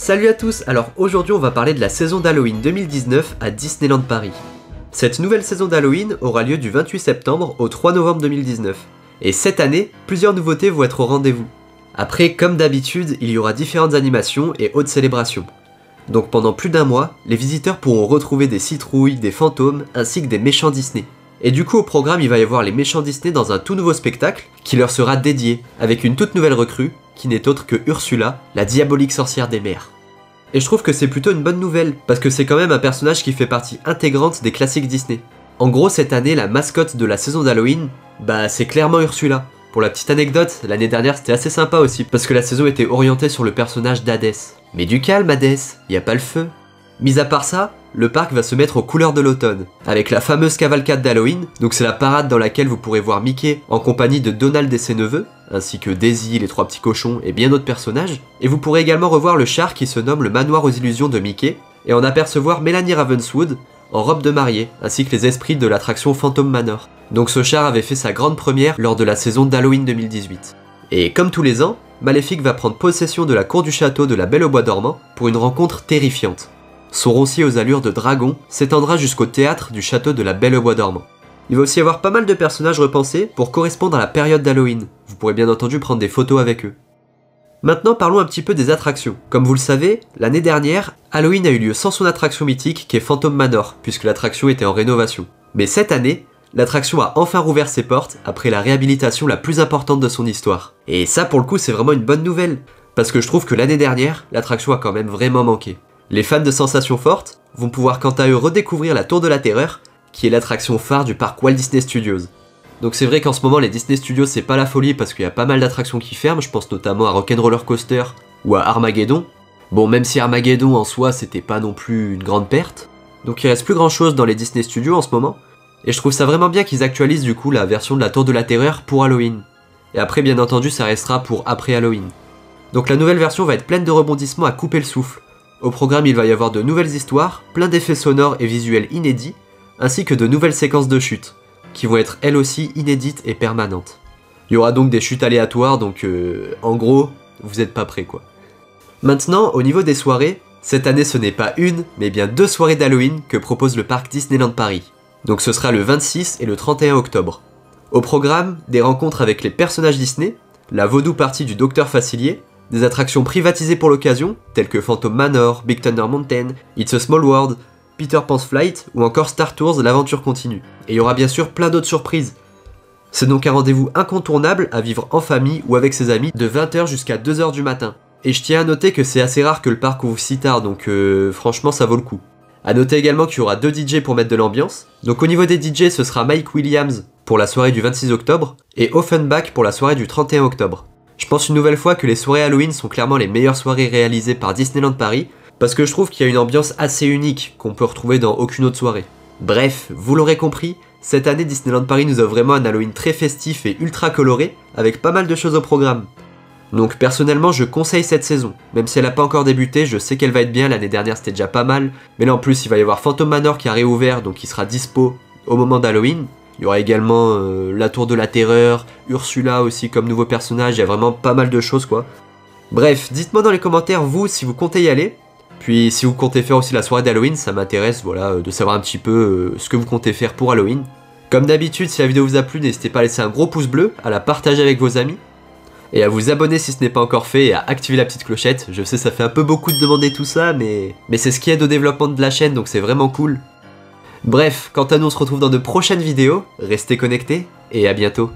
Salut à tous, alors aujourd'hui on va parler de la saison d'Halloween 2019 à Disneyland Paris. Cette nouvelle saison d'Halloween aura lieu du 28 septembre au 3 novembre 2019. Et cette année, plusieurs nouveautés vont être au rendez-vous. Après, comme d'habitude, il y aura différentes animations et autres célébrations. Donc pendant plus d'un mois, les visiteurs pourront retrouver des citrouilles, des fantômes, ainsi que des méchants Disney. Et du coup au programme il va y avoir les méchants Disney dans un tout nouveau spectacle qui leur sera dédié, avec une toute nouvelle recrue, qui n'est autre que Ursula, la diabolique sorcière des mers. Et je trouve que c'est plutôt une bonne nouvelle, parce que c'est quand même un personnage qui fait partie intégrante des classiques Disney. En gros cette année la mascotte de la saison d'Halloween, c'est clairement Ursula. Pour la petite anecdote, l'année dernière c'était assez sympa aussi, parce que la saison était orientée sur le personnage d'Hadès. Mais du calme Hadès, y a pas le feu. Mis à part ça, le parc va se mettre aux couleurs de l'automne, avec la fameuse cavalcade d'Halloween, donc c'est la parade dans laquelle vous pourrez voir Mickey en compagnie de Donald et ses neveux, ainsi que Daisy, les trois petits cochons et bien d'autres personnages, et vous pourrez également revoir le char qui se nomme le manoir aux illusions de Mickey, et en apercevoir Mélanie Ravenswood en robe de mariée, ainsi que les esprits de l'attraction Phantom Manor. Donc ce char avait fait sa grande première lors de la saison d'Halloween 2018. Et comme tous les ans, Maléfique va prendre possession de la cour du château de la Belle au Bois dormant pour une rencontre terrifiante. Son roncier aux allures de dragon s'étendra jusqu'au théâtre du château de la Belle au Bois dormant. Il va aussi y avoir pas mal de personnages repensés pour correspondre à la période d'Halloween. Vous pourrez bien entendu prendre des photos avec eux. Maintenant parlons un petit peu des attractions. Comme vous le savez, l'année dernière, Halloween a eu lieu sans son attraction mythique qui est Phantom Manor, puisque l'attraction était en rénovation. Mais cette année, l'attraction a enfin rouvert ses portes après la réhabilitation la plus importante de son histoire. Et ça pour le coup c'est vraiment une bonne nouvelle, parce que je trouve que l'année dernière, l'attraction a quand même vraiment manqué. Les fans de sensations fortes vont pouvoir quant à eux redécouvrir la Tour de la Terreur, qui est l'attraction phare du parc Walt Disney Studios. Donc c'est vrai qu'en ce moment les Disney Studios c'est pas la folie parce qu'il y a pas mal d'attractions qui ferment, je pense notamment à Rock'n'Roller Coaster ou à Armageddon. Bon, même si Armageddon en soi c'était pas non plus une grande perte, donc il reste plus grand chose dans les Disney Studios en ce moment, et je trouve ça vraiment bien qu'ils actualisent du coup la version de la Tour de la Terreur pour Halloween. Et après bien entendu ça restera pour après Halloween. Donc la nouvelle version va être pleine de rebondissements à couper le souffle. Au programme il va y avoir de nouvelles histoires, plein d'effets sonores et visuels inédits, ainsi que de nouvelles séquences de chutes, qui vont être elles aussi inédites et permanentes. Il y aura donc des chutes aléatoires, donc en gros, vous êtes pas prêts quoi. Maintenant, au niveau des soirées, cette année ce n'est pas une, mais bien deux soirées d'Halloween que propose le parc Disneyland Paris. Donc ce sera le 26 et le 31 octobre. Au programme, des rencontres avec les personnages Disney, la Vaudou Party du Docteur Facilier, des attractions privatisées pour l'occasion, telles que Phantom Manor, Big Thunder Mountain, It's a Small World, Peter Pan's Flight ou encore Star Tours l'aventure continue. Et il y aura bien sûr plein d'autres surprises. C'est donc un rendez-vous incontournable à vivre en famille ou avec ses amis de 20h jusqu'à 2h du matin. Et je tiens à noter que c'est assez rare que le parc ouvre si tard, donc franchement ça vaut le coup. A noter également qu'il y aura 2 DJ pour mettre de l'ambiance. Donc au niveau des DJ ce sera Mike Williams pour la soirée du 26 octobre et Offenbach pour la soirée du 31 octobre. Je pense une nouvelle fois que les soirées Halloween sont clairement les meilleures soirées réalisées par Disneyland Paris, parce que je trouve qu'il y a une ambiance assez unique qu'on peut retrouver dans aucune autre soirée. Bref, vous l'aurez compris, cette année Disneyland Paris nous offre vraiment un Halloween très festif et ultra coloré, avec pas mal de choses au programme. Donc personnellement je conseille cette saison, même si elle n'a pas encore débuté, je sais qu'elle va être bien, l'année dernière c'était déjà pas mal, mais là en plus il va y avoir Phantom Manor qui a réouvert, donc il sera dispo au moment d'Halloween. Il y aura également la Tour de la Terreur, Ursula aussi comme nouveau personnage, il y a vraiment pas mal de choses quoi. Bref, dites-moi dans les commentaires vous si vous comptez y aller, puis si vous comptez faire aussi la soirée d'Halloween, ça m'intéresse voilà, de savoir un petit peu ce que vous comptez faire pour Halloween. Comme d'habitude, si la vidéo vous a plu, n'hésitez pas à laisser un gros pouce bleu, à la partager avec vos amis, et à vous abonner si ce n'est pas encore fait, et à activer la petite clochette. Je sais ça fait un peu beaucoup de demander tout ça, mais c'est ce qui aide au développement de la chaîne, donc c'est vraiment cool. Bref, quant à nous on se retrouve dans de prochaines vidéos, restez connectés, et à bientôt.